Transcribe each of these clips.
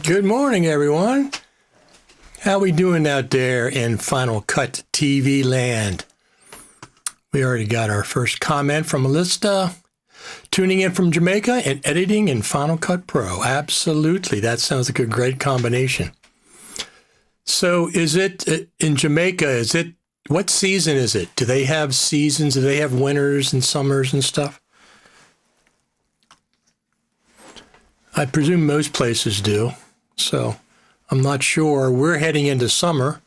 Good morning, everyone. How we doing out there in Final Cut TV land? We already got our first comment from Melissa, tuning in from Jamaica and editing in Final Cut Pro. Absolutely. That sounds like a great combination. So is it in Jamaica, what season is it? Do they have seasons? Do they have winters and summers and stuff? I presume most places do. So I'm not sure. We're heading into summer,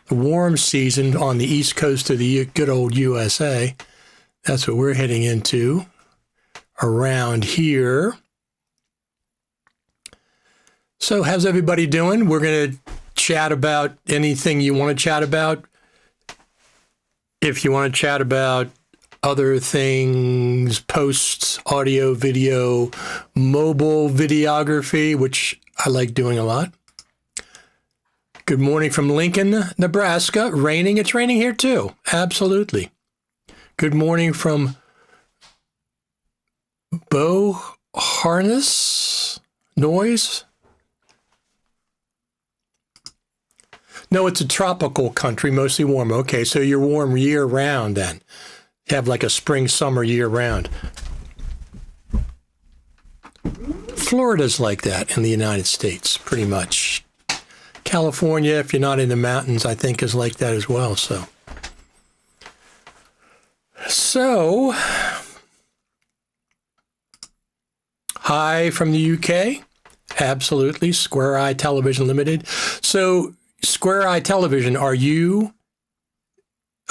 the warm season on the east coast of the good old USA. That's what we're heading into around here. So how's everybody doing? We're going to chat about anything you want to chat about. If you want to chat about other things, posts, audio, video, mobile videography, which I like doing a lot. Good morning from Lincoln, Nebraska. Raining. It's raining here too. Absolutely. Good morning from Bow Harness Noise. No, it's a tropical country, mostly warm. Okay, so you're warm year round then. You have like a spring, summer year round. Florida's like that in the United States, pretty much. California, if you're not in the mountains, I think is like that as well. So, hi from the UK. Absolutely. Square Eye Television Limited. So, Square Eye Television, is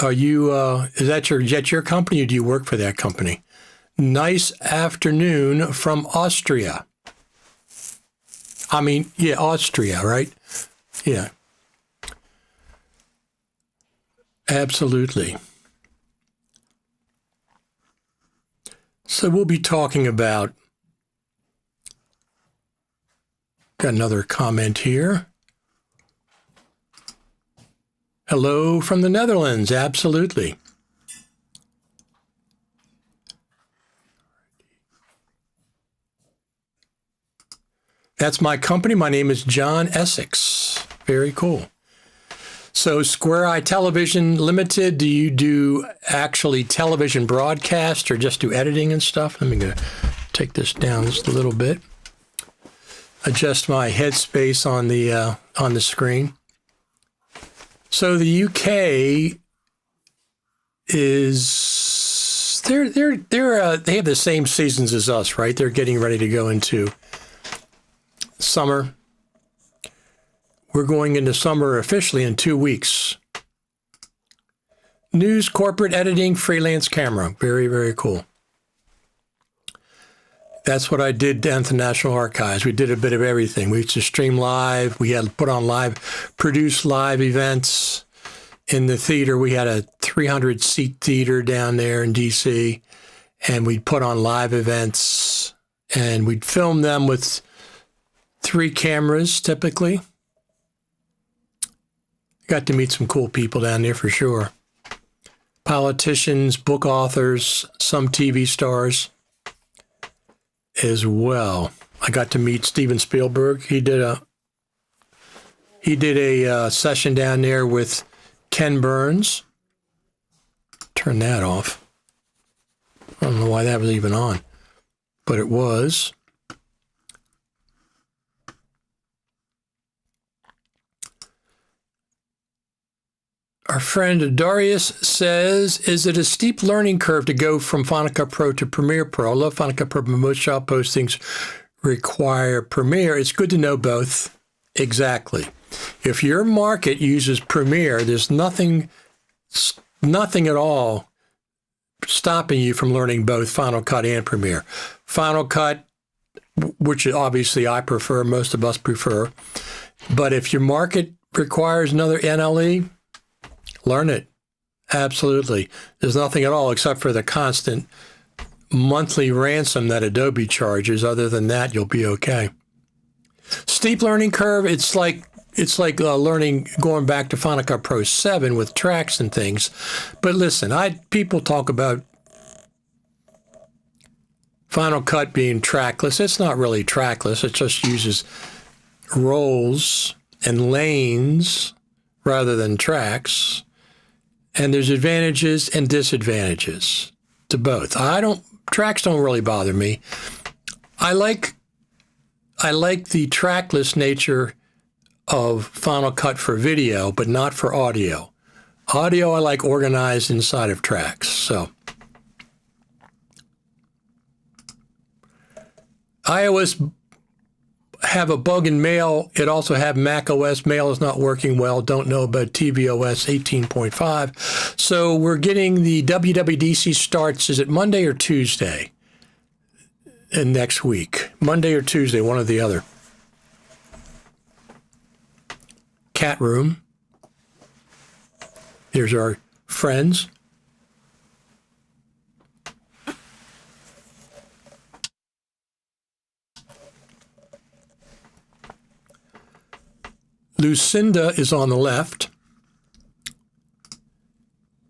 that your company or do you work for that company? Nice afternoon from Austria. Austria, right? Yeah. Absolutely. So we'll be talking about, got another comment here. Hello from the Netherlands, absolutely. That's my company. My name is John Essex. Very cool. So Square Eye Television Limited, do you do actually television broadcast or just do editing and stuff? Let me go take this down just a little bit. Adjust my headspace on the screen. So the UK is they have the same seasons as us, right? They're getting ready to go into summer. We're going into summer officially in 2 weeks. News, corporate editing, freelance camera. Very, very cool. That's what I did down at the National Archives. We did a bit of everything. We used to stream live. We had to put on produce live events in the theater. We had a 300-seat theater down there in D.C., and we'd put on live events, and we'd film them with 3 cameras typically. Got to meet some cool people down there for sure. Politicians, book authors, some TV stars as well. I got to meet Steven Spielberg. He did a session down there with Ken Burns. Turn that off. I don't know why that was even on, but it was. Our friend Darius says, is it a steep learning curve to go from Final Cut Pro to Premiere Pro? I love Final Cut Pro, but most shop postings require Premiere. It's good to know both. Exactly. If your market uses Premiere, there's nothing at all stopping you from learning both Final Cut and Premiere. Final Cut, which obviously I prefer, most of us prefer. But if your market requires another NLE, learn it. Absolutely. There's nothing at all except for the constant monthly ransom that Adobe charges. Other than that, you'll be okay. Steep learning curve, it's like learning, going back to Final Cut Pro 7 with tracks and things. But listen, people talk about Final Cut being trackless. It's not really trackless. It just uses rolls and lanes rather than tracks. And there's advantages and disadvantages to both. Tracks don't really bother me. I like the trackless nature of Final Cut for video, but not for audio. Audio I like organized inside of tracks. So iOS have a bug in Mail. It also have Mac OS. Mail is not working well. Don't know about tvOS 18.5. So we're getting the WWDC starts. Is it Monday or Tuesday? And next week. Monday or Tuesday, one or the other. Cat room. Here's our friends. Lucinda is on the left,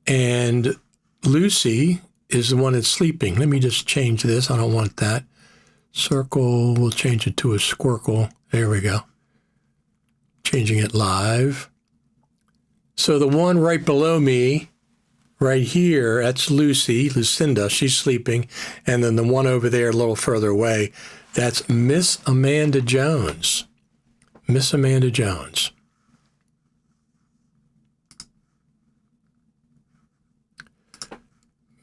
and Lucy is the one that's sleeping. Let me just change this. I don't want that. Circle, we'll change it to a squircle. There we go. Changing it live. So the one right below me, right here, that's Lucinda, she's sleeping. And then the one over there a little further away, that's Miss Amanda Jones. Miss Amanda Jones.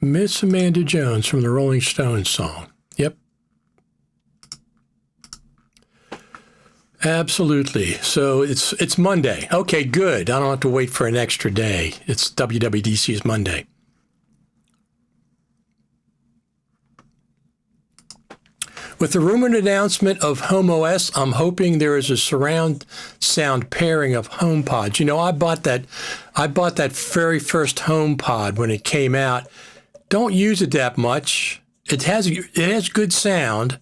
Miss Amanda Jones from the Rolling Stones song. Yep. Absolutely. So it's Monday. Okay, good. I don't have to wait for an extra day. It's WWDC's Monday. With the rumored announcement of Home OS, I'm hoping there is a surround sound pairing of HomePods. You know, I bought that very first HomePod when it came out. Don't use it that much. it has good sound.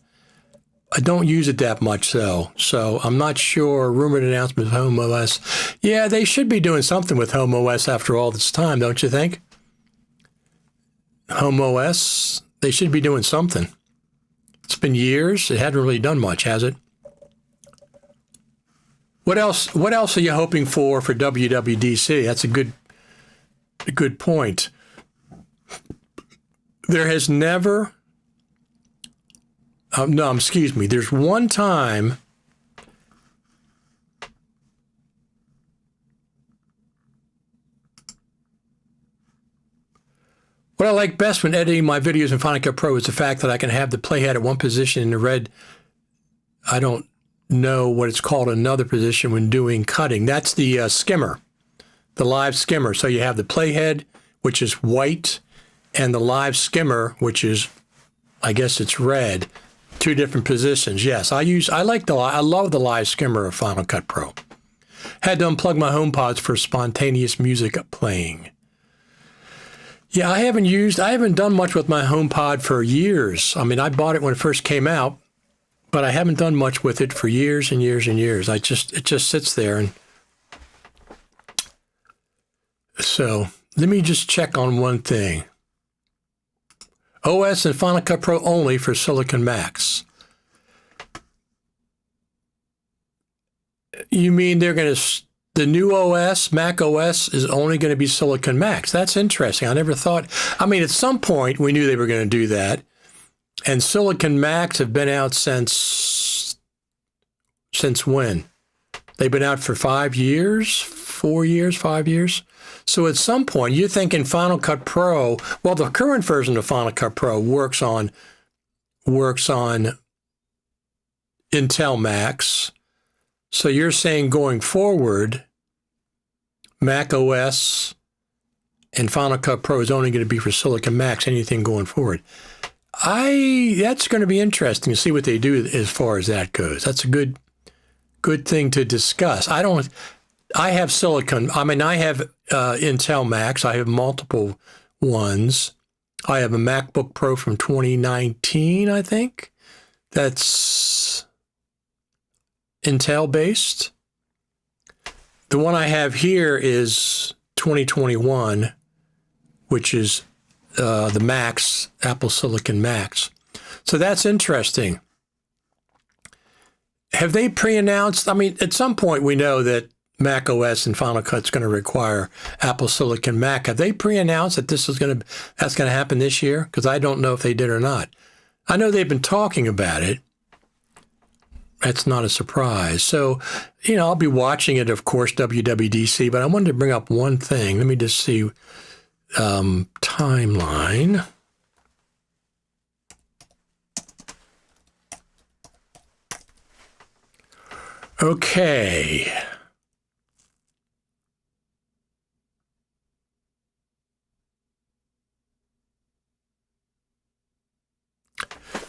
I don't use it that much though, so I'm not sure. Rumored announcement of Home OS. Yeah, they should be doing something with Home OS after all this time, don't you think? Home OS, they should be doing something. It's been years. It hadn't really done much, has it? What else? What else are you hoping for WWDC? That's a good point. There has never. No, excuse me. There's one time. What I like best when editing my videos in Final Cut Pro is the fact that I can have the playhead at one position in the red. I don't know what it's called, another position when doing cutting. That's the skimmer, the live skimmer. So you have the playhead, which is white, and the live skimmer, which is, I guess it's red. Two different positions. Yes, I love the live skimmer of Final Cut Pro. Had to unplug my HomePods for spontaneous music playing. Yeah, I haven't done much with my HomePod for years. I mean, I bought it when it first came out, but I haven't done much with it for years and years and years. It just sits there. And so let me just check on one thing. OS and Final Cut Pro only for Silicon Macs. You mean the new OS, Mac OS, is only going to be Silicon Macs? That's interesting. I never thought. I mean, at some point we knew they were going to do that, and Silicon Macs have been out since when? They've been out for 5 years, 4 years, 5 years. So at some point, you're thinking Final Cut Pro. Well, the current version of Final Cut Pro works on Intel Macs. So you're saying going forward, Mac OS and Final Cut Pro is only going to be for Silicon Macs, anything going forward. That's going to be interesting to see what they do as far as that goes. That's a good thing to discuss. I have Silicon. I mean, I have Intel Macs. I have multiple ones. I have a MacBook Pro from 2019, I think. That's Intel based. The one I have here is 2021, which is the Macs, Apple Silicon Macs. So that's interesting. Have they pre-announced? I mean, at some point we know that Mac OS and Final Cut is going to require Apple Silicon Mac. Have they pre-announced that that's going to happen this year? Because I don't know if they did or not. I know they've been talking about it. That's not a surprise. So, I'll be watching it, of course, WWDC, but I wanted to bring up one thing. Let me just see timeline. Okay.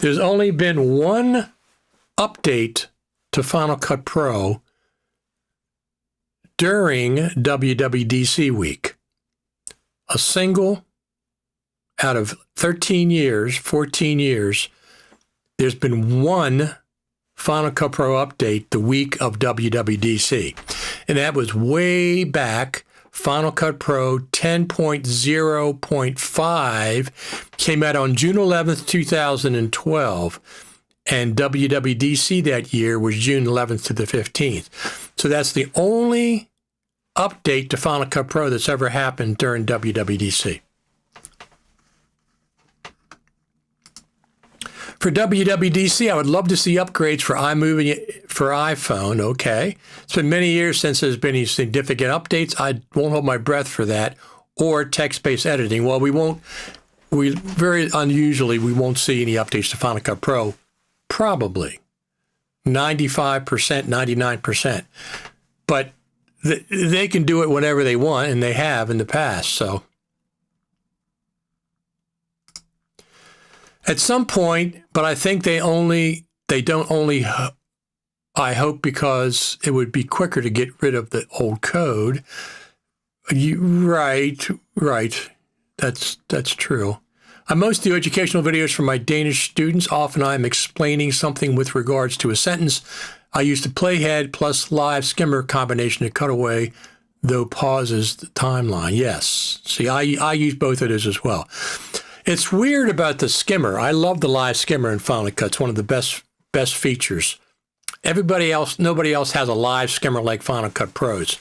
There's only been one update to Final Cut Pro during WWDC week. A single out of 13 years, 14 years, there's been one Final Cut Pro update the week of WWDC. And that was way back. Final Cut Pro 10.0.5 came out on June 11th, 2012. And WWDC that year was June 11th to the 15th. So that's the only update to Final Cut Pro that's ever happened during WWDC. For WWDC, I would love to see upgrades for iMovie for iPhone. Okay. It's been many years since there's been any significant updates. I won't hold my breath for that. Or text-based editing. Well, we very unusually won't see any updates to Final Cut Pro. Probably 95%, 99%. But they can do it whenever they want, and they have in the past. So at some point, but I think I hope because it would be quicker to get rid of the old code. Right. That's true. I most do educational videos for my Danish students. Often I'm explaining something with regards to a sentence. I use the playhead plus live skimmer combination to cut away, though pauses the timeline. Yes. See, I use both of those as well. It's weird about the skimmer. I love the live skimmer in Final Cut. It's one of the best features. Nobody else has a live skimmer like Final Cut Pros.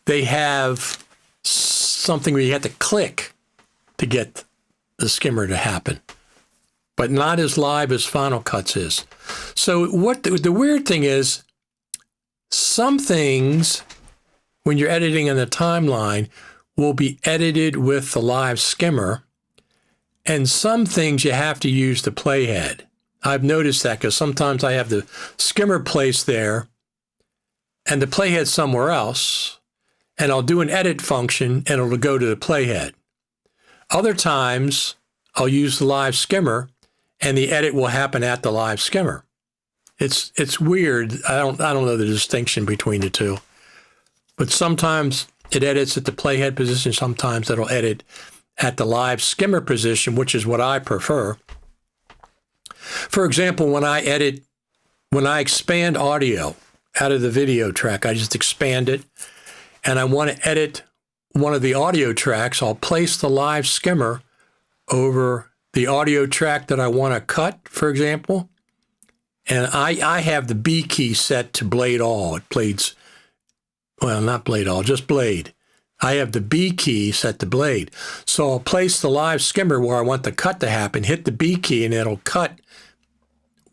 They have something where you have to click to get the skimmer to happen, but not as live as Final Cuts is. So what the weird thing is, some things when you're editing in the timeline will be edited with the live skimmer, and some things you have to use the playhead. I've noticed that because sometimes I have the skimmer placed there and the playhead somewhere else, and I'll do an edit function and it'll go to the playhead. Other times I'll use the live skimmer and the edit will happen at the live skimmer. It's weird. I don't know the distinction between the two, but sometimes it edits at the playhead position. Sometimes it'll edit at the live skimmer position, which is what I prefer. For example, when I expand audio out of the video track, I just expand it, and I want to edit one of the audio tracks, I'll place the live skimmer over the audio track that I want to cut, for example, and I have the B key set to blade all. It blades, well, not blade all, just blade. I have the B key set to blade. So I'll place the live skimmer where I want the cut to happen, hit the B key, and it'll cut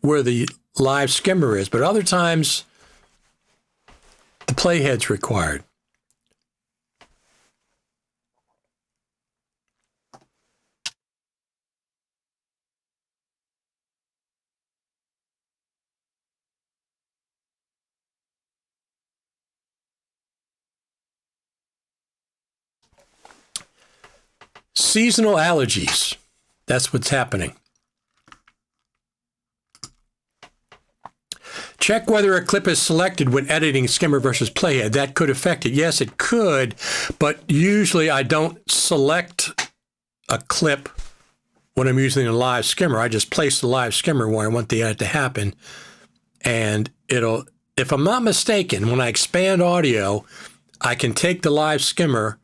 where the live skimmer is. But other times, the playhead's required. Seasonal allergies. That's what's happening. Check whether a clip is selected when editing skimmer versus playhead. That could affect it. Yes, it could, but usually I don't select a clip when I'm using a live skimmer. I just place the live skimmer where I want the edit to happen, and it'll, if I'm not mistaken, when I expand audio, I can take the live skimmer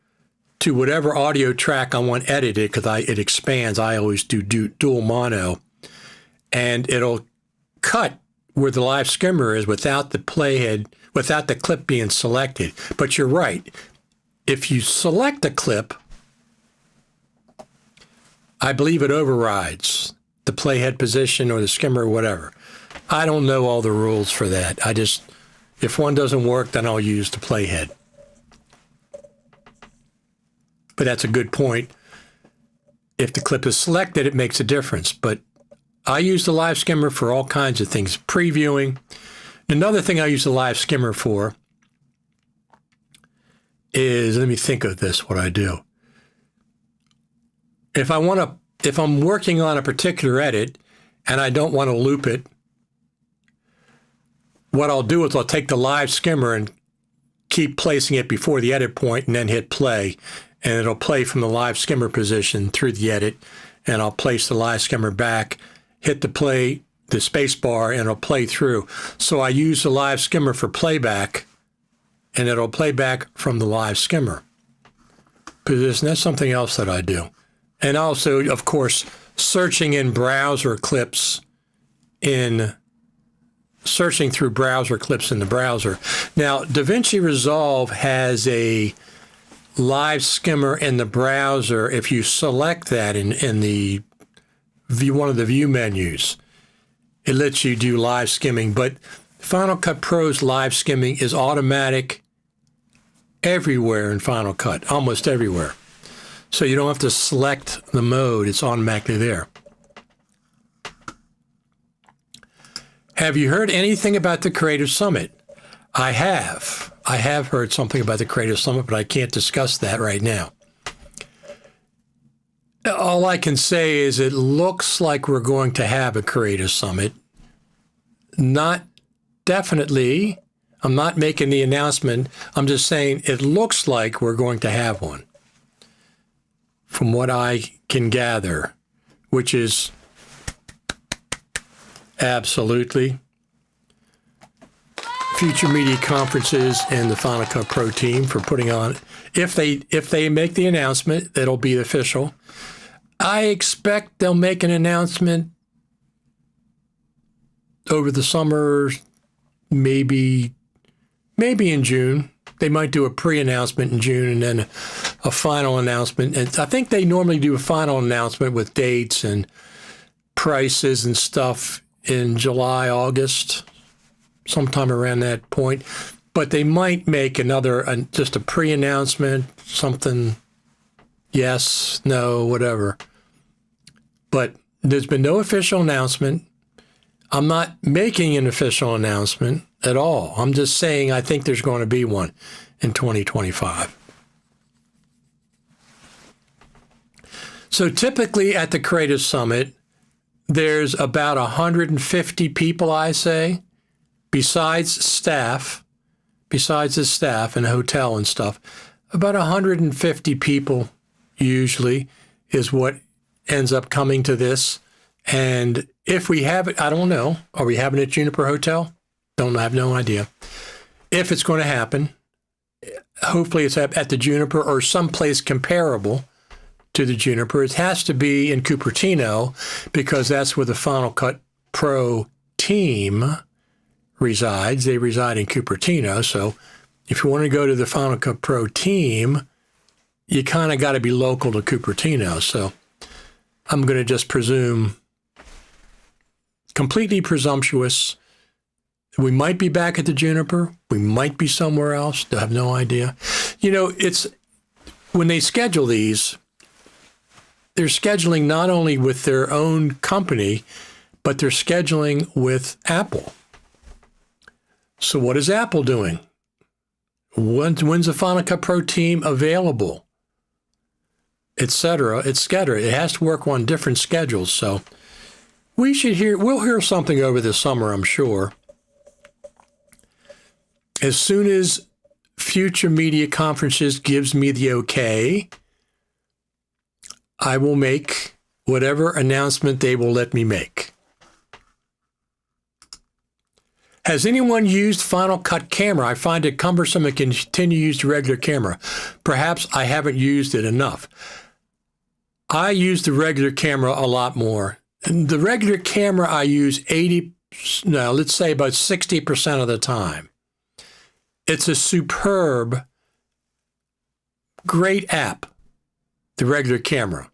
to whatever audio track I want edited, because it expands. I always do dual mono, and it'll cut where the live skimmer is without the playhead, without the clip being selected. But you're right. If you select a clip, I believe it overrides the playhead position or the skimmer or whatever. I don't know all the rules for that. If one doesn't work, then I'll use the playhead. But that's a good point. If the clip is selected, it makes a difference. But I use the live skimmer for all kinds of things. Previewing. Another thing I use the live skimmer for is, let me think of this, what I do. If I'm working on a particular edit and I don't want to loop it, what I'll do is I'll take the live skimmer and keep placing it before the edit point and then hit play. And it'll play from the live skimmer position through the edit, and I'll place the live skimmer back, hit the space bar, and it'll play through. So I use the live skimmer for playback, and it'll play back from the live skimmer position. That's something else that I do. And also, of course, searching through browser clips in the browser. Now, DaVinci Resolve has a live skimmer in the browser. If you select that in one of the view menus, it lets you do live skimming. But Final Cut Pro's live skimming is automatic everywhere in Final Cut, almost everywhere. So you don't have to select the mode, it's automatically there. Have you heard anything about the Creative Summit? I have heard something about the Creative Summit, but I can't discuss that right now. All I can say is it looks like we're going to have a Creative Summit. Not definitely. I'm not making the announcement. I'm just saying it looks like we're going to have one, from what I can gather, which is absolutely Future Media Conferences and the Final Cut Pro team for putting on. If they make the announcement, that'll be official. I expect they'll make an announcement over the summer, maybe in June. They might do a pre-announcement in June and then a final announcement. And I think they normally do a final announcement with dates and prices and stuff in July, August, sometime around that point. But they might make just a pre-announcement, something, yes, no, whatever. But there's been no official announcement. I'm not making an official announcement at all. I'm just saying I think there's going to be one in 2025. So typically at the Creative Summit, there's about 150 people, I say, besides the staff and hotel and stuff. About 150 people usually is what ends up coming to this. And if we have it, I don't know. Are we having it at Juniper Hotel? I have no idea. If it's going to happen, hopefully it's at the Juniper or someplace comparable to the Juniper. It has to be in Cupertino because that's where the Final Cut Pro team resides. They reside in Cupertino. So if you want to go to the Final Cut Pro team, you kind of got to be local to Cupertino. So I'm going to just presume, completely presumptuous, we might be back at the Juniper. We might be somewhere else. I have no idea. You know, it's when they schedule these, they're scheduling not only with their own company, but they're scheduling with Apple. So what is Apple doing? When's the Final Cut Pro team available? Et cetera, et cetera. It has to work on different schedules. So we'll hear something over the summer, I'm sure. As soon as Future Media Conferences gives me the okay, I will make whatever announcement they will let me make. Has anyone used Final Cut Camera? I find it cumbersome and continue to use the regular camera. Perhaps I haven't used it enough. I use the regular camera a lot more. And the regular camera I use let's say about 60% of the time. It's a superb, great app, the regular camera.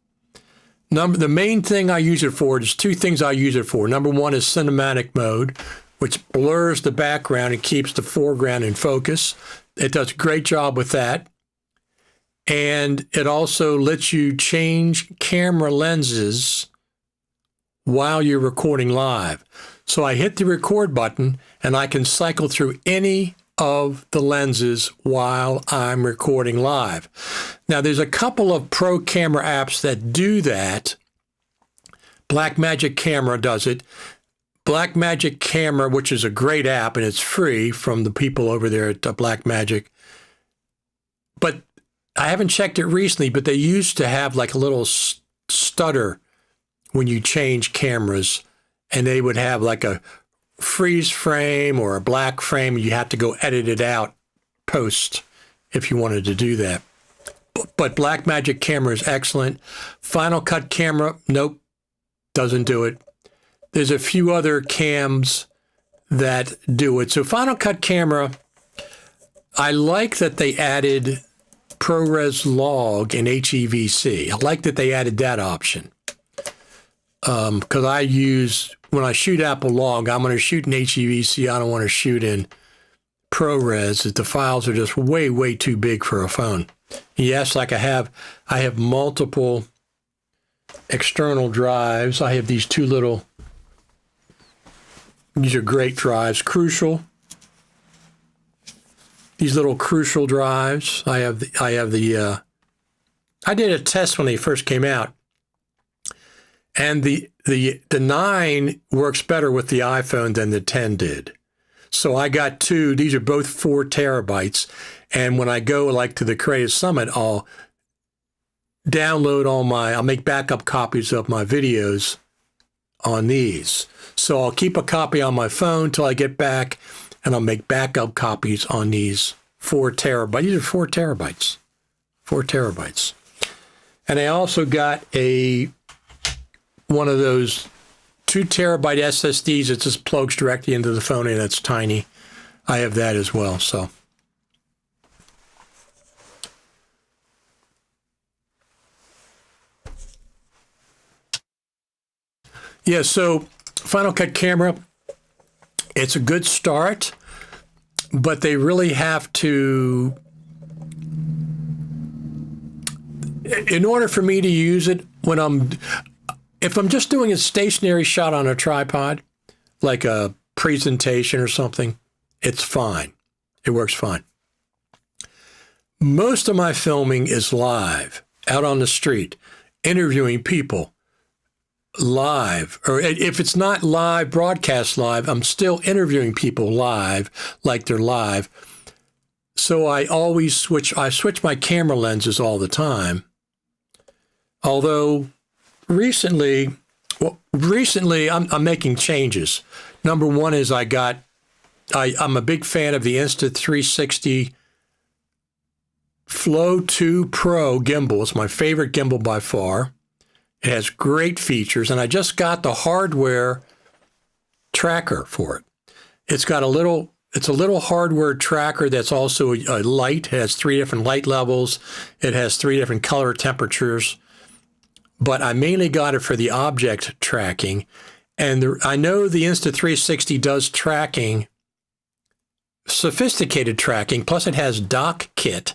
The main thing I use it for, there's two things I use it for. Number one is cinematic mode, which blurs the background and keeps the foreground in focus. It does a great job with that. And it also lets you change camera lenses while you're recording live. So I hit the record button and I can cycle through any of the lenses while I'm recording live. Now, there's a couple of pro camera apps that do that. Blackmagic Camera does it. Blackmagic Camera, which is a great app, and it's free from the people over there at Blackmagic. But I haven't checked it recently, but they used to have like a little stutter when you change cameras, and they would have like a freeze frame or a black frame. You have to go edit it out post if you wanted to do that. But Blackmagic Camera is excellent. Final Cut Camera, nope, doesn't do it. There's a few other cams that do it. So Final Cut Camera, I like that they added ProRes log and HEVC. I like that they added that option. Because when I shoot Apple log, I'm going to shoot in HEVC. I don't want to shoot in ProRes. The files are just way, way too big for a phone. Yes, like I have multiple external drives. I have these these are great drives, Crucial. These little Crucial drives. I did a test when they first came out. And the 9 works better with the iPhone than the 10 did. So I got two. These are both 4 terabytes. And when I go like to the Creative Summit, I'll I'll make backup copies of my videos on these. So I'll keep a copy on my phone till I get back, and I'll make backup copies on these 4 terabytes. These are 4 terabytes. 4 terabytes. And I also got one of those 2 terabyte SSDs that just plugs directly into the phone, and it's tiny. I have that as well, so. Yeah, so Final Cut camera, it's a good start, but they really have to, in order for me to use it if I'm just doing a stationary shot on a tripod, like a presentation or something, it's fine. It works fine. Most of my filming is live, out on the street, interviewing people live. Or if it's not live, broadcast live, I'm still interviewing people live, like they're live. So I switch my camera lenses all the time. Although recently I'm making changes. Number one is I'm a big fan of the Insta360 Flow 2 Pro gimbal. It's my favorite gimbal by far. It has great features, and I just got the hardware tracker for it. It's a little hardware tracker that's also a light. It has 3 different light levels. It has 3 different color temperatures. But I mainly got it for the object tracking. And I know the Insta360 does tracking, sophisticated tracking, plus it has dock kit.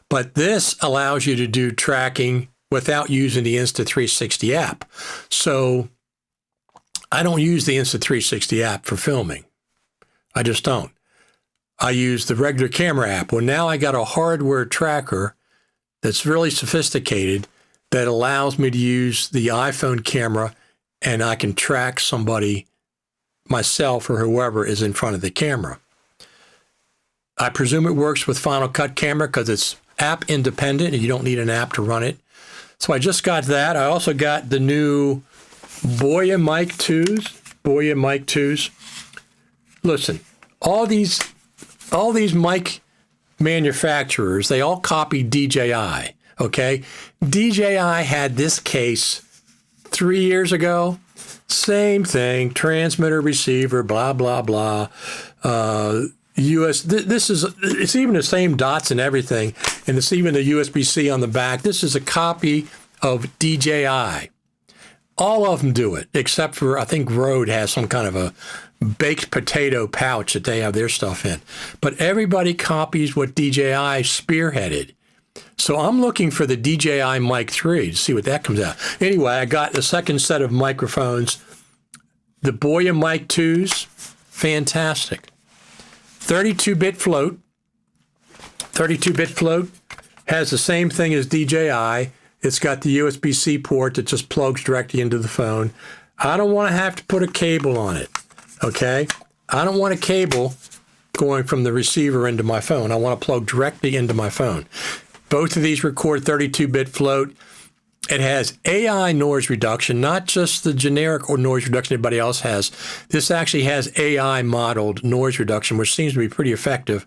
But this allows you to do tracking without using the Insta360 app. So I don't use the Insta360 app for filming. I just don't. I use the regular camera app. Well, now I got a hardware tracker that's really sophisticated that allows me to use the iPhone camera, and I can track somebody, myself or whoever is in front of the camera. I presume it works with Final Cut camera because it's app independent and you don't need an app to run it. So I just got that. I also got the new Boya Mic 2s. Listen, all these mic manufacturers, they all copy DJI, okay? DJI had this case 3 years ago. Same thing, transmitter, receiver, blah, blah, blah. It's even the same dots and everything, and it's even the USB-C on the back. This is a copy of DJI. All of them do it, except for, I think Rode has some kind of a baked potato pouch that they have their stuff in. But everybody copies what DJI spearheaded. So I'm looking for the DJI Mic 3 to see what that comes out. Anyway, I got the second set of microphones. The Boya Mic 2s, fantastic. 32-bit float. 32-bit float has the same thing as DJI. It's got the USB-C port that just plugs directly into the phone. I don't want to have to put a cable on it, okay? I don't want a cable going from the receiver into my phone. I want to plug directly into my phone. Both of these record 32-bit float. It has AI noise reduction, not just the generic or noise reduction everybody else has. This actually has AI modeled noise reduction, which seems to be pretty effective.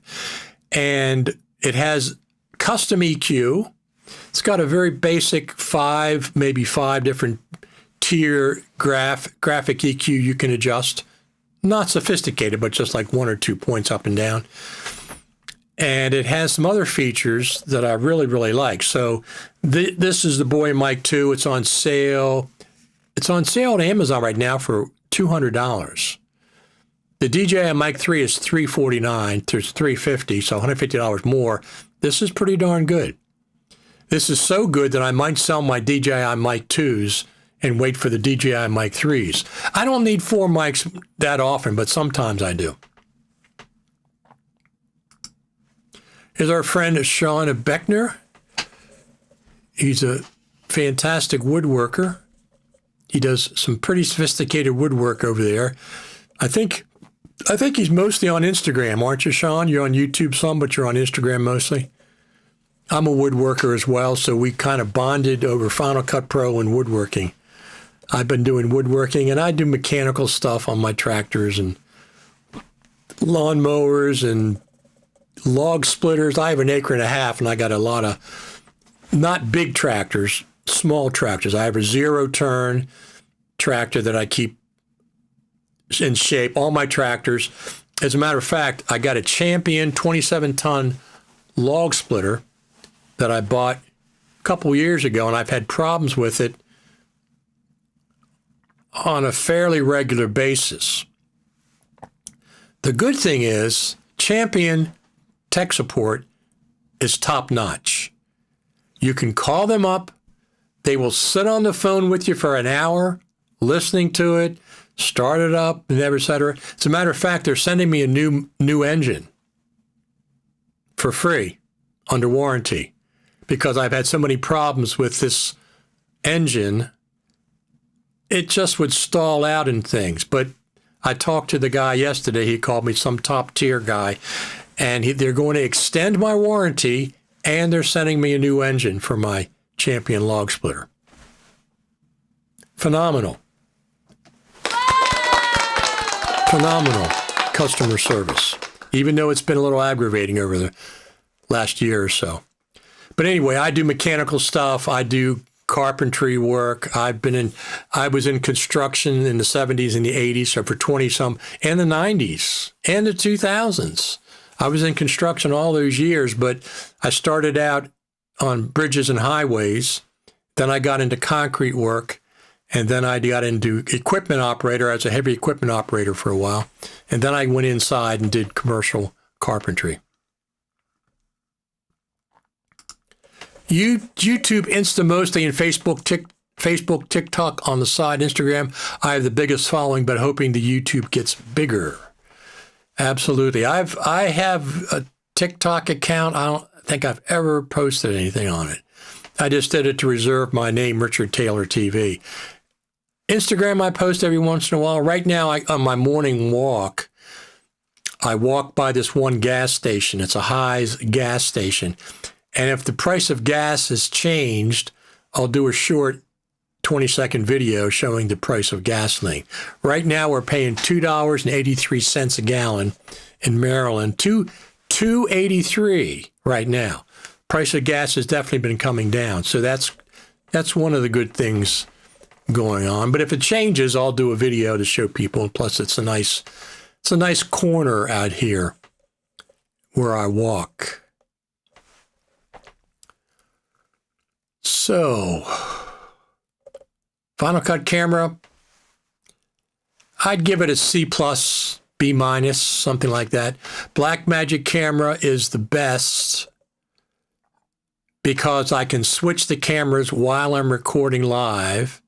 And it has custom EQ. It's got a very basic maybe five different tier graphic EQ you can adjust. Not sophisticated, but just like 1 or 2 points up and down. And it has some other features that I really, really like. So this is the Boya Mic 2. It's on sale. It's on sale on Amazon right now for $200. The DJI Mic 3 is $349 to $350, so $150 more. This is pretty darn good. This is so good that I might sell my DJI Mic 2s and wait for the DJI Mic 3s. I don't need 4 mics that often, but sometimes I do. Here's our friend Sean Beckner. He's a fantastic woodworker. He does some pretty sophisticated woodwork over there. I think he's mostly on Instagram, aren't you, Sean? You're on YouTube some, but you're on Instagram mostly. I'm a woodworker as well, so we kind of bonded over Final Cut Pro and woodworking. I've been doing woodworking, and I do mechanical stuff on my tractors and lawnmowers and log splitters. I have an acre and a half, and I got a lot of not big tractors, small tractors. I have a 0-turn tractor that I keep in shape. All my tractors. As a matter of fact, I got a Champion 27-ton log splitter that I bought a couple years ago, and I've had problems with it on a fairly regular basis. The good thing is Champion tech support is top-notch. You can call them up. They will sit on the phone with you for an hour, listening to it, start it up, and et cetera. As a matter of fact, they're sending me a new engine for free under warranty because I've had so many problems with this engine. It just would stall out in things. But I talked to the guy yesterday. He called me some top-tier guy, and they're going to extend my warranty, and they're sending me a new engine for my Champion log splitter. Phenomenal. Phenomenal customer service, even though it's been a little aggravating over the last year or so. But anyway, I do mechanical stuff. I do carpentry work. I was in construction in the 70s and the 80s, so for 20-some, and the 90s and the 2000s. I was in construction all those years, but I started out on bridges and highways. Then I got into concrete work. And then I got into equipment operator. I was a heavy equipment operator for a while. And then I went inside and did commercial carpentry. YouTube, Insta mostly, and Facebook, TikTok on the side, Instagram. I have the biggest following, but hoping the YouTube gets bigger. Absolutely. I have a TikTok account. I don't think I've ever posted anything on it. I just did it to reserve my name, Richard Taylor TV. Instagram, I post every once in a while. Right now, on my morning walk, I walk by this one gas station. It's a Highs gas station. And if the price of gas has changed, I'll do a short 20-second video showing the price of gasoline. Right now, we're paying $2.83 a gallon in Maryland. $2.83 right now. Price of gas has definitely been coming down. So that's one of the good things going on. But if it changes, I'll do a video to show people. And plus, it's a nice corner out here where I walk. So, Final Cut camera, I'd give it a C+, B-, something like that. Blackmagic camera is the best because I can switch the cameras while I'm recording live.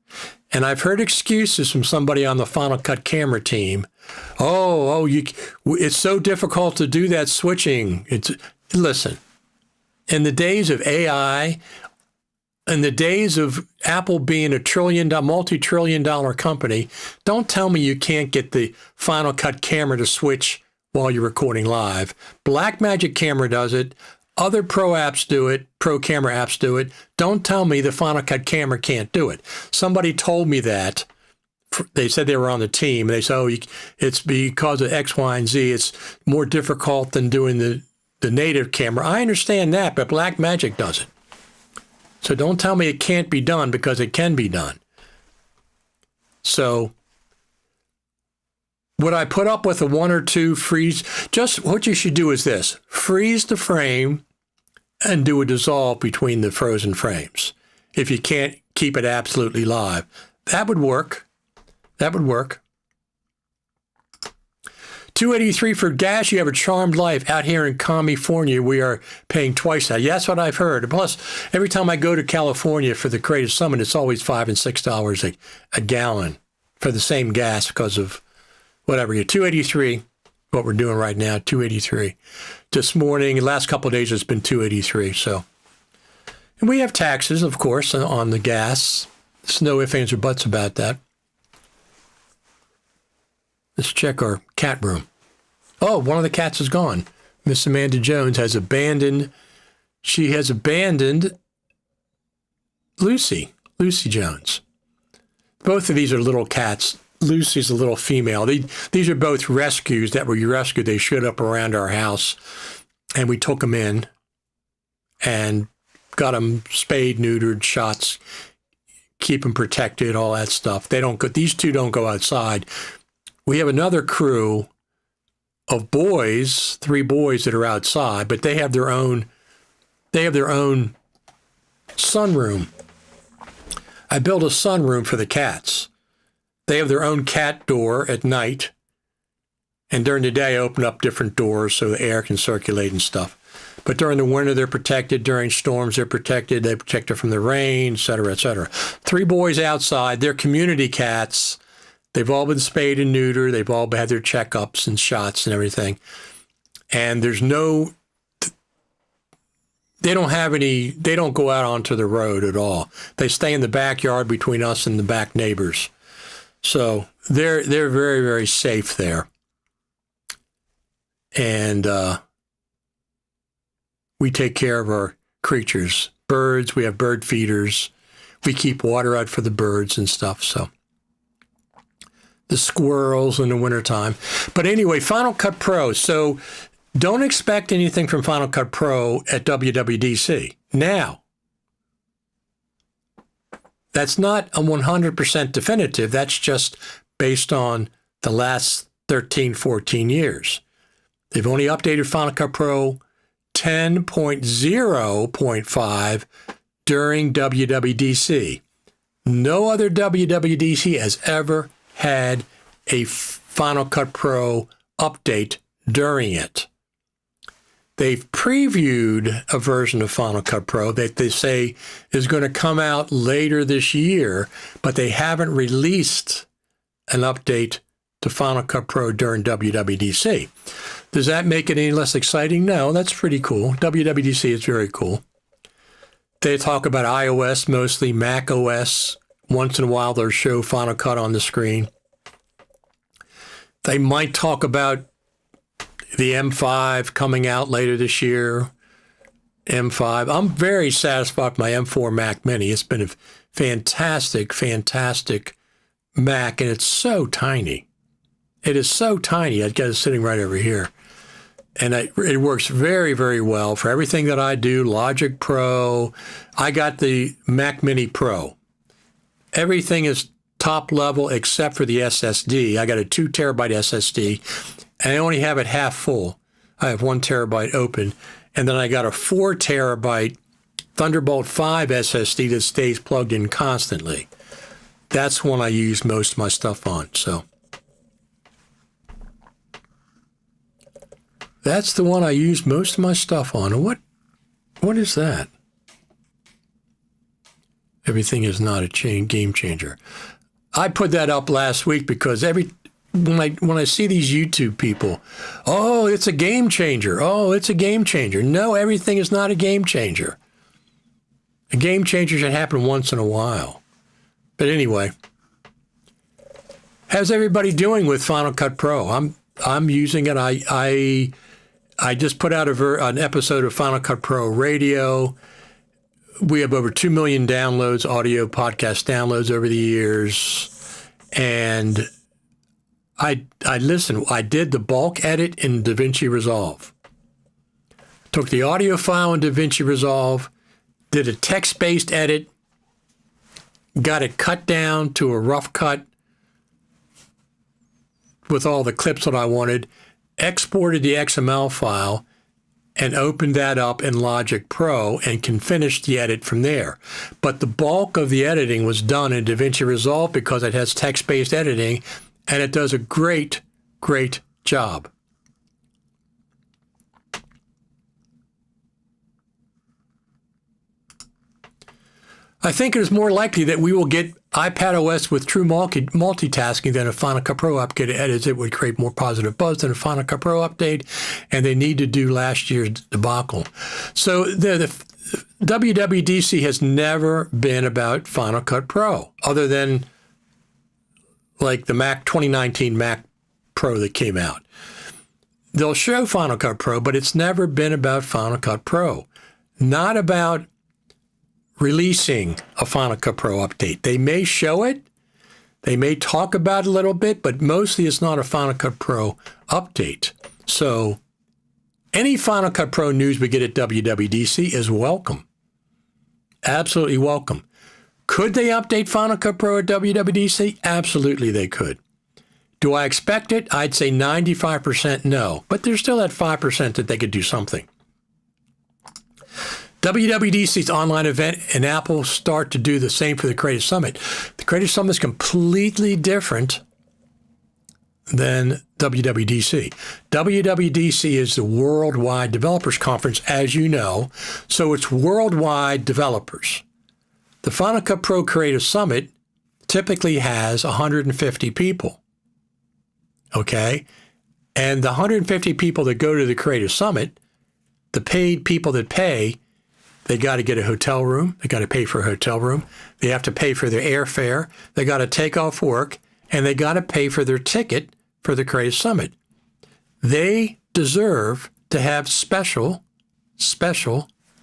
And I've heard excuses from somebody on the Final Cut camera team. It's so difficult to do that switching. Listen, in the days of AI, in the days of Apple being a multi-trillion-dollar company, don't tell me you can't get the Final Cut camera to switch while you're recording live. Blackmagic camera does it. Other pro apps do it. Pro camera apps do it. Don't tell me the Final Cut camera can't do it. Somebody told me that. They said they were on the team. They said, it's because of X, Y, and Z. It's more difficult than doing the native camera. I understand that, but Blackmagic does it. So don't tell me it can't be done, because it can be done. So would I put up with a 1 or 2 freeze? Just what you should do is this: freeze the frame and do a dissolve between the frozen frames. If you can't keep it absolutely live, that would work. That would work. $2.83 for gas. You have a charmed life. Out here in California, we are paying twice that. Yeah, that's what I've heard. Plus, every time I go to California for the Creative Summit, it's always $5 and $6 a gallon for the same gas because of whatever. You're $2.83. What we're doing right now, $2.83. This morning, the last couple of days, it's been $2.83. So, and we have taxes, of course, on the gas. There's no ifs, ands, or buts about that. Let's check our cat room. Oh, one of the cats is gone. Miss Amanda Jones has abandoned she has abandoned Lucy Jones. Both of these are little cats. Lucy's a little female. These are both rescues that were rescued. They showed up around our house, and we took them in and got them spayed, neutered, shots, keep them protected, all that stuff. These two don't go outside. We have another crew of boys, 3 boys that are outside, but they have their own sunroom. I built a sunroom for the cats. They have their own cat door at night, and during the day I open up different doors so the air can circulate and stuff. But during the winter, they're protected. During storms, they're protected. They're protected from the rain, et cetera, et cetera. 3 boys outside. They're community cats. They've all been spayed and neutered. They've all had their checkups and shots and everything. And they don't go out onto the road at all. They stay in the backyard between us and the back neighbors. So they're very, very safe there. And we take care of our creatures. Birds, we have bird feeders. We keep water out for the birds and stuff. So the squirrels in the wintertime. But anyway, Final Cut Pro. So don't expect anything from Final Cut Pro at WWDC. Now, that's not a 100% definitive. That's just based on the last 13, 14 years. They've only updated Final Cut Pro 10.0.5 during WWDC. No other WWDC has ever had a Final Cut Pro update during it. They've previewed a version of Final Cut Pro that they say is going to come out later this year, but they haven't released an update to Final Cut Pro during WWDC. Does that make it any less exciting? No, that's pretty cool. WWDC is very cool. They talk about iOS, mostly Mac OS. Once in a while, they'll show Final Cut on the screen. They might talk about the M5 coming out later this year. M5. I'm very satisfied with my M4 Mac Mini. It's been a fantastic, fantastic Mac, and it's so tiny. It is so tiny. I've got it sitting right over here. And it works very, very well for everything that I do. Logic Pro. I got the Mac Mini Pro. Everything is top level except for the SSD. I got a 2 terabyte SSD, and I only have it half full. I have 1 terabyte open, and then I got a 4 terabyte Thunderbolt 5 SSD that stays plugged in constantly. That's one I use most of my stuff on. So that's the one I use most of my stuff on. And what is that? Everything is not a game changer. I put that up last week because when I see these YouTube people, oh, it's a game changer. Oh, it's a game changer. No, everything is not a game changer. A game changer should happen once in a while. But anyway, how's everybody doing with Final Cut Pro? I'm using it. I just put out an episode of Final Cut Pro Radio. We have over 2 million downloads, audio podcast downloads over the years. And I did the bulk edit in DaVinci Resolve. Took the audio file in DaVinci Resolve, did a text-based edit, got it cut down to a rough cut with all the clips that I wanted, exported the XML file, and opened that up in Logic Pro and can finish the edit from there. But the bulk of the editing was done in DaVinci Resolve because it has text-based editing, and it does a great, great job. I think it is more likely that we will get iPad OS with true multitasking than a Final Cut Pro update edits. It would create more positive buzz than a Final Cut Pro update, and they need to do last year's debacle. So the WWDC has never been about Final Cut Pro, other than like the 2019 Mac Pro that came out. They'll show Final Cut Pro, but it's never been about Final Cut Pro. not about releasing a Final Cut Pro update. They may show it, they may talk about it a little bit, but mostly it's not a Final Cut Pro update. So any Final Cut Pro news we get at WWDC is welcome. Absolutely welcome. Could they update Final Cut Pro at WWDC? Absolutely they could. Do I expect it? I'd say 95% no, but there's still that 5% that they could do something. WWDC's online event, and Apple start to do the same for the Creative Summit. The Creative Summit is completely different than WWDC. WWDC is the Worldwide Developers Conference, as you know, so it's worldwide developers. The Final Cut Pro Creative Summit typically has 150 people, okay? And the 150 people that go to the Creative Summit, the paid people that pay, they got to get a hotel room. They got to pay for a hotel room. They have to pay for their airfare. They got to take off work, and they got to pay for their ticket for the Creative Summit. They deserve to have special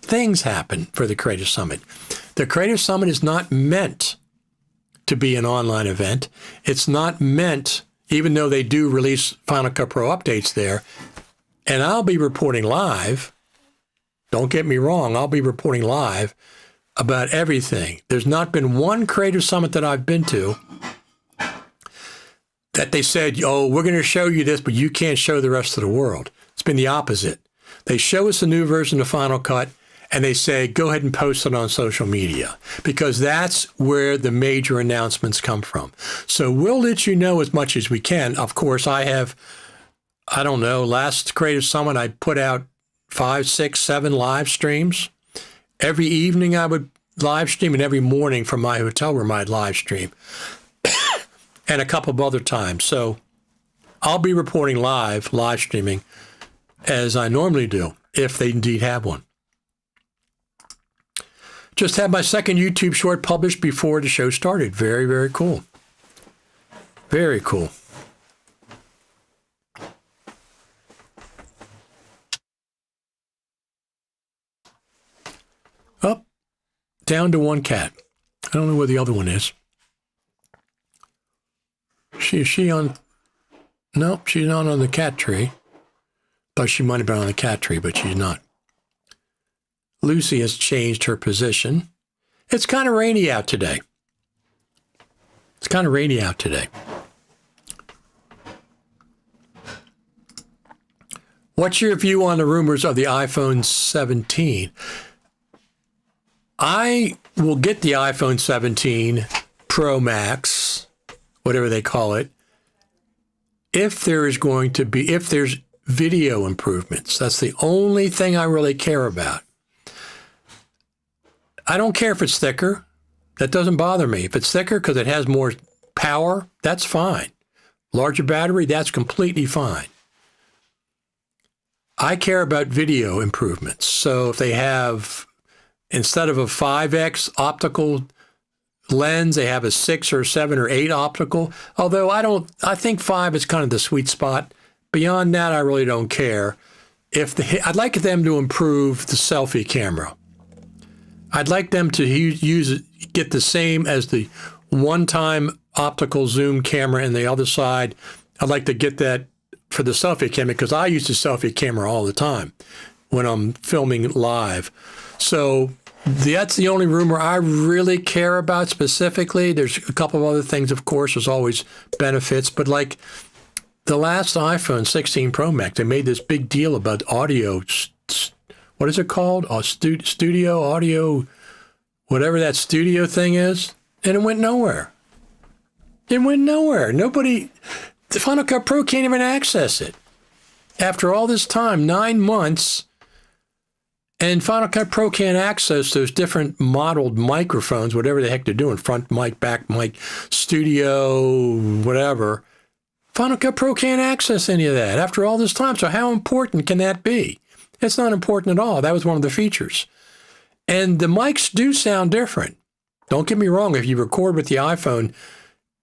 things happen for the Creative Summit. The Creative Summit is not meant to be an online event. It's not meant, even though they do release Final Cut Pro updates there, and I'll be reporting live. Don't get me wrong, I'll be reporting live about everything. There's not been one Creative Summit that I've been to that they said, oh, we're going to show you this, but you can't show the rest of the world. It's been the opposite. They show us a new version of Final Cut, and they say, go ahead and post it on social media, because that's where the major announcements come from. So we'll let you know as much as we can. Of course, I don't know, last Creative Summit, I put out 5, 6, 7 live streams. Every evening I would live stream, and every morning from my hotel room I'd live stream. And a couple of other times. So I'll be reporting live streaming, as I normally do, if they indeed have one. Just had my second YouTube short published before the show started. Very, very cool. Very cool. Up, down to one cat. I don't know where the other one is. Is she on? Nope, she's not on the cat tree. Thought she might have been on the cat tree, but she's not. Lucy has changed her position. It's kind of rainy out today. What's your view on the rumors of the iPhone 17? I will get the iPhone 17 Pro Max, whatever they call it, if there's video improvements. That's the only thing I really care about. I don't care if it's thicker. That doesn't bother me. If it's thicker because it has more power, that's fine. Larger battery, that's completely fine. I care about video improvements. So if they have, instead of a 5x optical lens, they have a 6 or 7 or 8 optical. Although I think 5 is kind of the sweet spot. Beyond that, I really don't care. I'd like them to improve the selfie camera. I'd like them to get the same as the one-time optical zoom camera in the other side. I'd like to get that for the selfie camera, because I use the selfie camera all the time when I'm filming live. So that's the only rumor I really care about specifically. There's a couple of other things, of course. There's always benefits, but like the last iPhone 16 Pro Max, they made this big deal about audio. What is it called? Studio audio, whatever that studio thing is. And it went nowhere. Nobody, the Final Cut Pro can't even access it. After all this time, 9 months, and Final Cut Pro can't access those different modeled microphones, whatever the heck they're doing, front mic, back mic, studio, whatever. Final Cut Pro can't access any of that after all this time. So how important can that be? It's not important at all. That was one of the features. And the mics do sound different. Don't get me wrong. If you record with the iPhone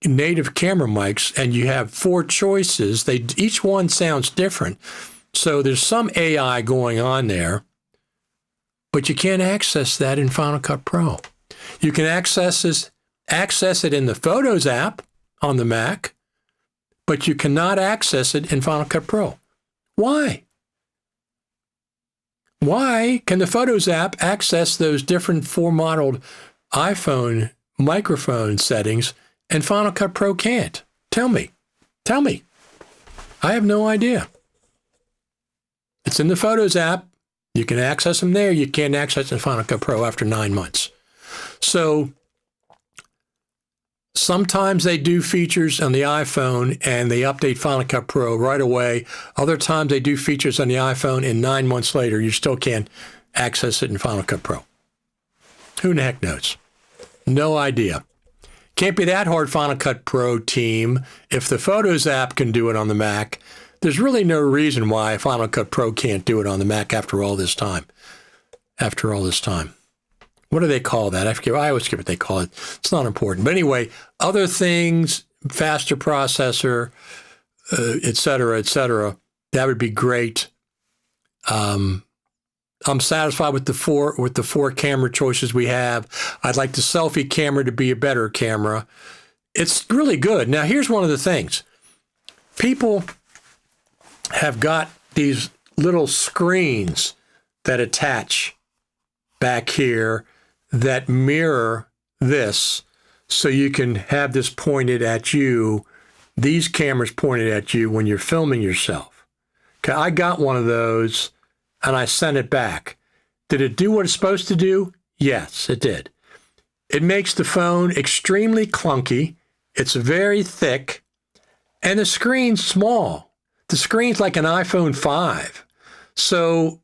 native camera mics and you have 4 choices, each one sounds different. So there's some AI going on there. But but you can't access that in Final Cut Pro. You can access it in the Photos app on the Mac, but you cannot access it in Final Cut Pro. Why? Why can the Photos app access those different four-modeled iPhone microphone settings and Final Cut Pro can't? Tell me. Tell me. I have no idea. It's in the Photos app. You can access them there. You can't access in Final Cut Pro after 9 months. So sometimes they do features on the iPhone and they update Final Cut Pro right away. Other times they do features on the iPhone and 9 months later, you still can't access it in Final Cut Pro. Who in the heck knows? No idea. Can't be that hard, Final Cut Pro team. If the Photos app can do it on the Mac, there's really no reason why Final Cut Pro can't do it on the Mac after all this time. After all this time. What do they call that? I always forget what they call it. It's not important. But anyway, other things, faster processor, et cetera, that would be great. I'm satisfied with the four camera choices we have. I'd like the selfie camera to be a better camera. It's really good. Now, here's one of the things. People have got these little screens that attach back here that mirror this, so you can have this pointed at you, these cameras pointed at you when you're filming yourself. Okay, I got one of those and I sent it back. Did it do what it's supposed to do? Yes, it did. It makes the phone extremely clunky. It's very thick and the screen's small. The screen's like an iPhone 5. So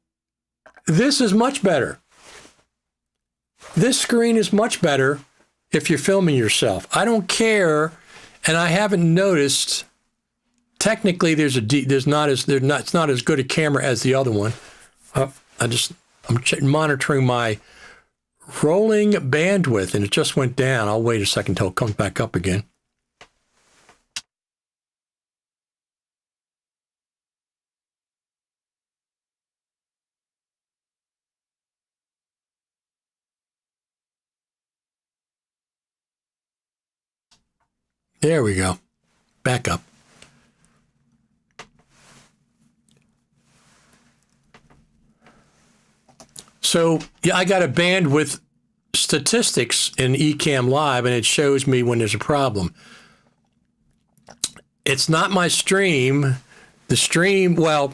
this is much better. This screen is much better if you're filming yourself. I don't care, and I haven't noticed. Technically, it's not as good a camera as the other one. I'm monitoring my rolling bandwidth, and it just went down. I'll wait a second until it comes back up again. There we go. Back up. So, yeah, I got a bandwidth statistics in Ecamm Live, and it shows me when there's a problem. It's not my stream. The stream, well,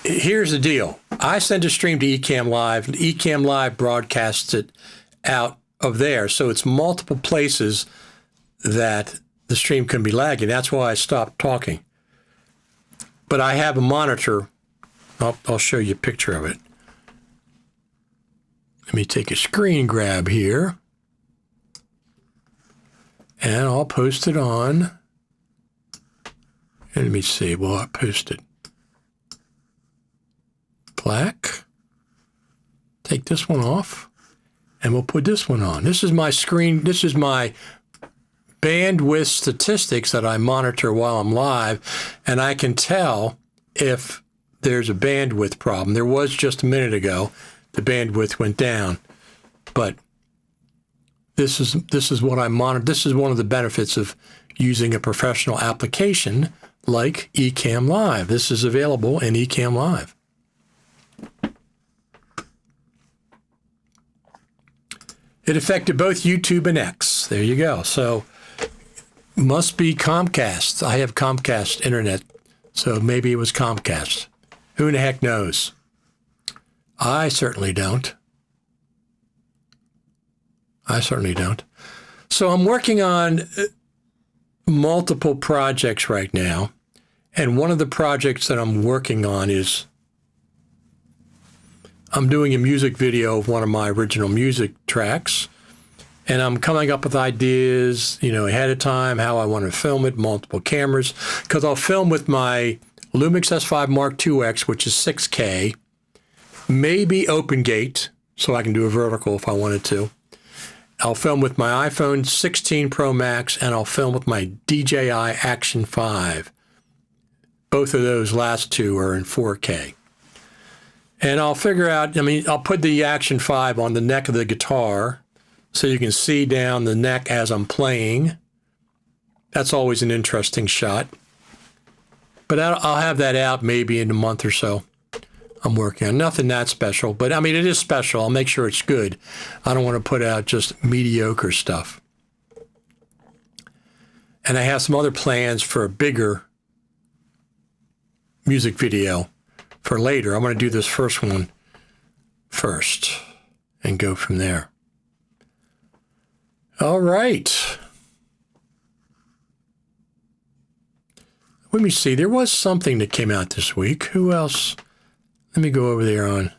here's the deal. I send a stream to Ecamm Live, and Ecamm Live broadcasts it out of there. So it's multiple places that the stream can be lagging. That's why I stopped talking. But I have a monitor. I'll show you a picture of it. Let me take a screen grab here. And I'll post it on. And let me see. Well, I posted black. Take this one off. And we'll put this one on. This is my screen. This is my bandwidth statistics that I monitor while I'm live, and I can tell if there's a bandwidth problem. There was just a minute ago, the bandwidth went down, but this is what I monitor. This is one of the benefits of using a professional application like Ecamm Live. This is available in Ecamm Live. It affected both YouTube and X. There you go. So must be Comcast. I have Comcast internet, so maybe it was Comcast. Who in the heck knows? I certainly don't. So I'm working on multiple projects right now, and one of the projects that I'm working on is I'm doing a music video of one of my original music tracks. And I'm coming up with ideas, ahead of time, how I want to film it, multiple cameras, because I'll film with my Lumix S5 Mark IIX, which is 6K, maybe open gate, so I can do a vertical if I wanted to. I'll film with my iPhone 16 Pro Max, and I'll film with my DJI Action 5. Both of those last two are in 4K. And I'll figure out, I'll put the Action 5 on the neck of the guitar so you can see down the neck as I'm playing. That's always an interesting shot. But I'll have that out maybe in a month or so. I'm working on nothing that special, but it is special. I'll make sure it's good. I don't want to put out just mediocre stuff. And I have some other plans for a bigger music video for later. I'm going to do this first one first and go from there. All right. Let me see. There was something that came out this week. Who else? Let me go over there on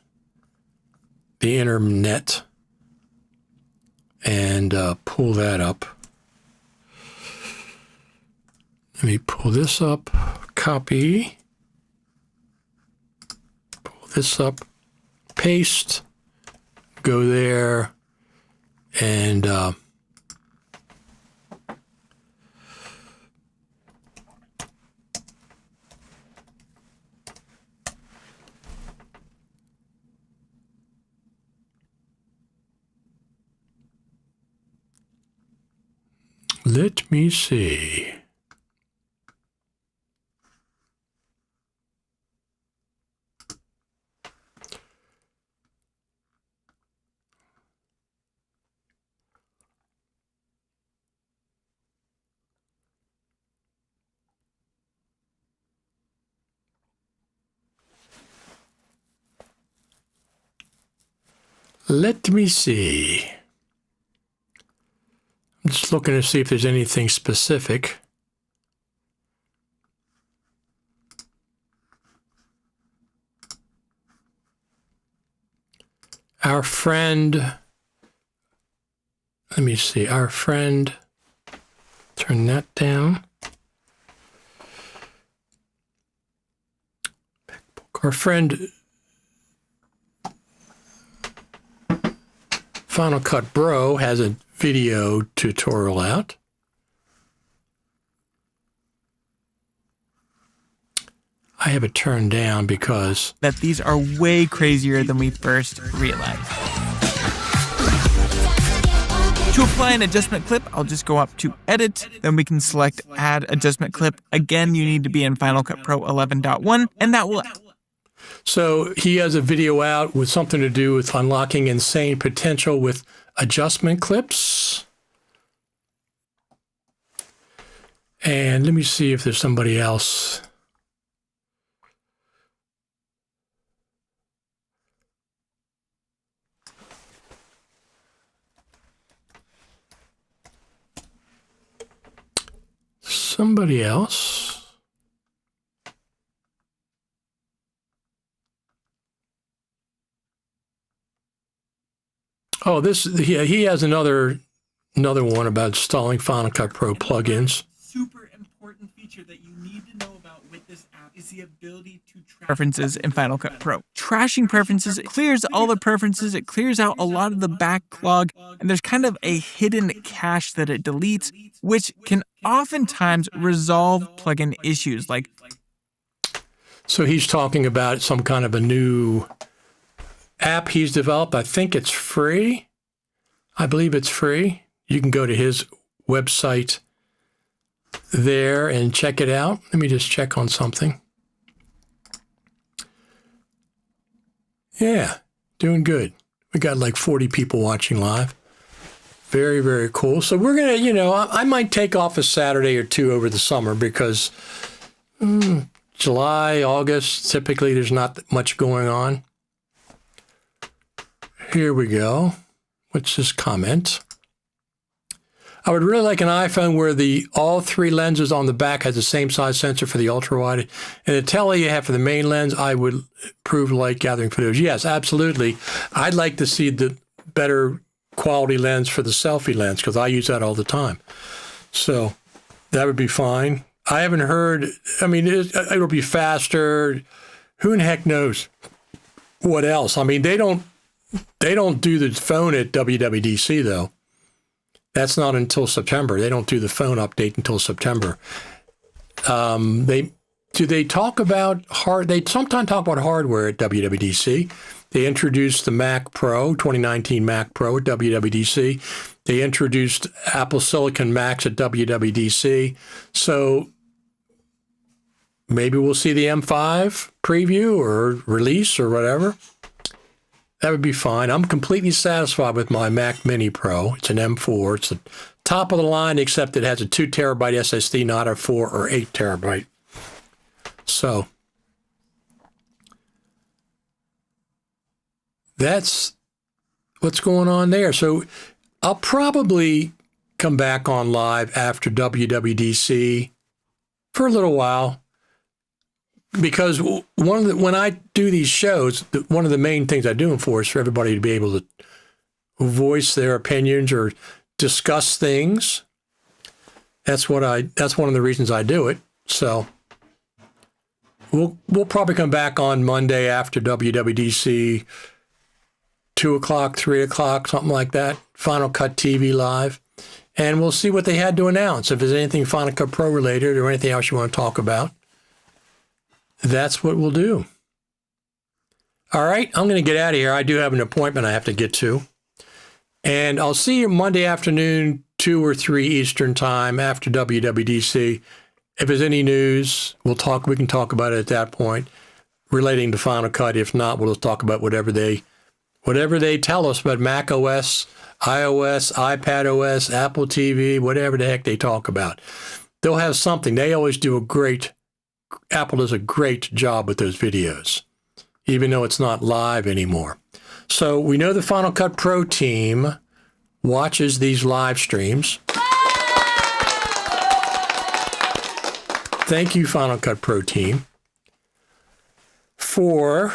the internet and pull that up. Let me pull this up. Copy. This up, paste, go there, and let me see. Let me see. I'm just looking to see if there's anything specific. Our friend, let me see, our friend, turn that down. Our friend, Final Cut Bro, has a video tutorial out. I have it turned down because that these are way crazier than we first realized. To apply an adjustment clip, I'll just go up to Edit, then we can select Add Adjustment Clip. Again, you need to be in Final Cut Pro 11.1, and that will... So he has a video out with something to do with unlocking insane potential with adjustment clips. And let me see if there's somebody else. Somebody else. Oh, he has another one about installing Final Cut Pro plugins. Super important feature that you need to know about with this app is the ability to track preferences in Final Cut Pro. Trashing preferences, it clears all the preferences, it clears out a lot of the backlog, and there's kind of a hidden cache that it deletes, which can oftentimes resolve plugin issues. So he's talking about some kind of a new app he's developed. I think it's free. I believe it's free. You can go to his website there and check it out. Let me just check on something. Yeah, doing good. We got like 40 people watching live. Very, very cool. So we're going to, I might take off a Saturday or two over the summer because July, August, typically there's not much going on. Here we go. What's this comment? I would really like an iPhone where all three lenses on the back has the same size sensor for the ultra wide, and the tele you have for the main lens. I would improve light gathering photos. Yes, absolutely. I'd like to see the better quality lens for the selfie lens because I use that all the time. So that would be fine. I haven't heard. It'll be faster. Who in the heck knows what else? They don't do the phone at WWDC though. That's not until September. They don't do the phone update until September. do they talk about They sometimes talk about hardware at WWDC. They introduced the Mac Pro, 2019 Mac Pro at WWDC. They introduced Apple Silicon Macs at WWDC. So maybe we'll see the M5 preview or release or whatever. That would be fine. I'm completely satisfied with my Mac Mini Pro. It's an M4. It's the top of the line, except it has a 2 terabyte SSD, not a 4 or 8 terabyte. So that's what's going on there. So I'll probably come back on live after WWDC for a little while, because when I do these shows, one of the main things I do them for is for everybody to be able to voice their opinions or discuss things. That's one of the reasons I do it. So we'll probably come back on Monday after WWDC, 2 o'clock, 3 o'clock, something like that. Final Cut TV Live. And we'll see what they had to announce. If there's anything Final Cut Pro related or anything else you want to talk about, that's what we'll do. All right, I'm going to get out of here. I do have an appointment I have to get to. And I'll see you Monday afternoon, 2 or 3 Eastern time after WWDC. If there's any news, we can talk about it at that point relating to Final Cut. If not, we'll just talk about whatever they tell us about Mac OS, iOS, iPad OS, Apple TV, whatever the heck they talk about. They'll have something. They always do Apple does a great job with those videos, even though it's not live anymore. So we know the Final Cut Pro team watches these live streams. Thank you, Final Cut Pro team, for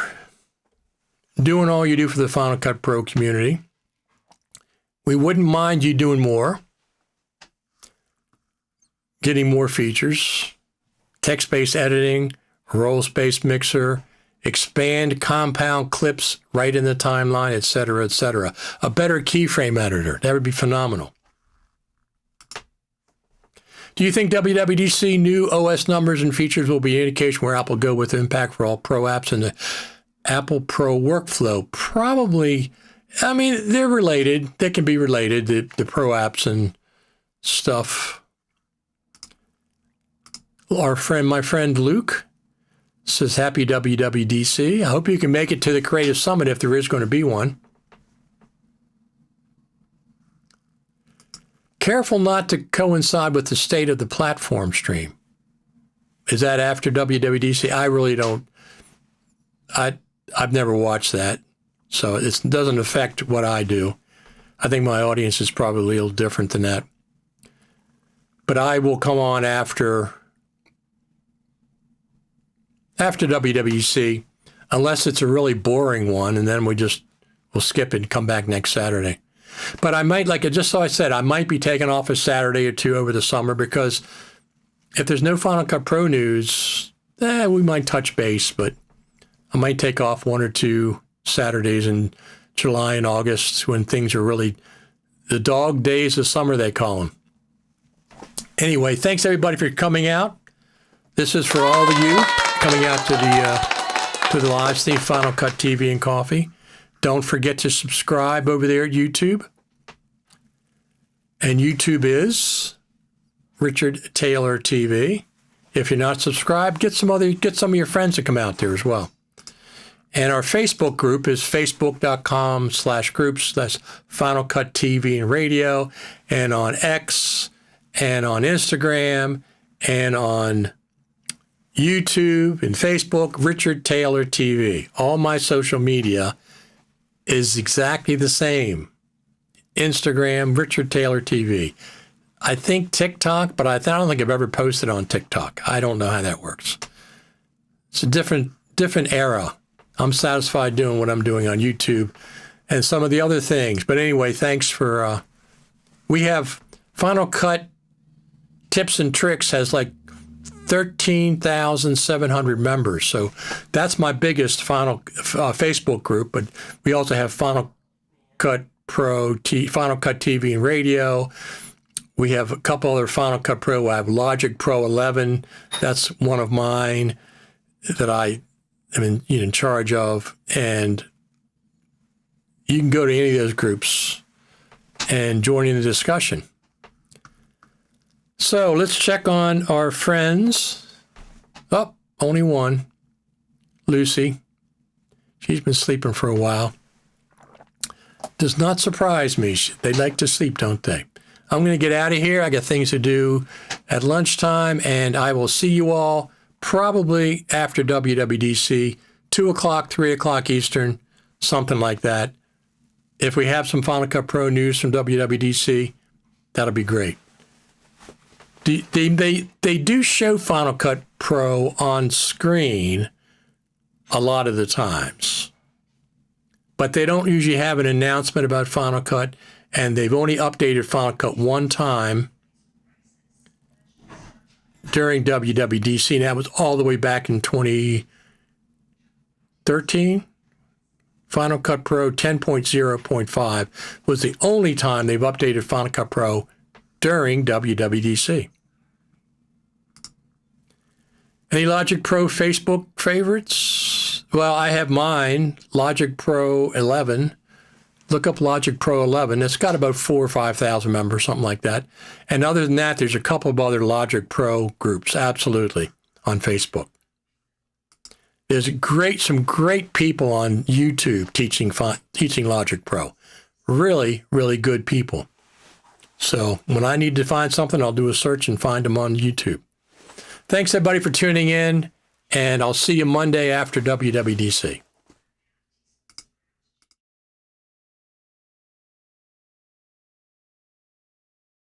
doing all you do for the Final Cut Pro community. We wouldn't mind you doing more, getting more features, text-based editing, role-based mixer, expand compound clips right in the timeline, et cetera, et cetera. A better keyframe editor. That would be phenomenal. Do you think WWDC new OS numbers and features will be an indication where Apple go with impact for all Pro apps and the Apple Pro workflow? Probably. I mean, they're related. They can be related, the Pro apps and stuff. My friend Luke says, happy WWDC. I hope you can make it to the Creative Summit if there is going to be one. Careful not to coincide with the state of the platform stream. Is that after WWDC? I really don't. I've never watched that, so it doesn't affect what I do. I think my audience is probably a little different than that. But I will come on after WWDC, unless it's a really boring one, and then we'll skip it and come back next Saturday. But I might, just so I said, I might be taking off a Saturday or two over the summer, because if there's no Final Cut Pro news, we might touch base, but I might take off 1 or 2 Saturdays in July and August when things are really the dog days of summer, they call them. Anyway, thanks everybody for coming out. This is for all of you coming out to the live stream, Final Cut TV and Coffee. Don't forget to subscribe over there at YouTube. And YouTube is Richard Taylor TV. If you're not subscribed, get some of your friends to come out there as well. And our Facebook group is facebook.com/groups. That's Final Cut TV and Radio. And on X, and on Instagram, and on YouTube and Facebook, Richard Taylor TV. All my social media is exactly the same. Instagram, Richard Taylor TV. I think TikTok, but I don't think I've ever posted on TikTok. I don't know how that works. It's a different era. I'm satisfied doing what I'm doing on YouTube and some of the other things. But anyway, thanks for, we have Final Cut Tips and Tricks has 13,700 members. So that's my biggest Facebook group. But we also have Final Cut Pro, Final Cut TV and Radio. We have a couple other Final Cut Pro. I have Logic Pro 11. That's one of mine that I am in charge of. And you can go to any of those groups and join in the discussion. So let's check on our friends. Oh, only one. Lucy. She's been sleeping for a while. Does not surprise me. They like to sleep, don't they? I'm going to get out of here. I got things to do at lunchtime, and I will see you all probably after WWDC, 2 o'clock, 3 o'clock Eastern, something like that. If we have some Final Cut Pro news from WWDC, that'll be great. They do show Final Cut Pro on screen a lot of the times, but they don't usually have an announcement about Final Cut, and they've only updated Final Cut one time during WWDC, and that was all the way back in 2013. Final Cut Pro 10.0.5 was the only time they've updated Final Cut Pro during WWDC. Any Logic Pro Facebook favorites? Well, I have mine, Logic Pro 11. Look up Logic Pro 11. It's got about 4,000 or 5,000 members, something like that. And other than that, there's a couple of other Logic Pro groups, absolutely, on Facebook. There's some great people on YouTube teaching Logic Pro. Really, really good people. So when I need to find something, I'll do a search and find them on YouTube. Thanks, everybody, for tuning in, and I'll see you Monday after WWDC.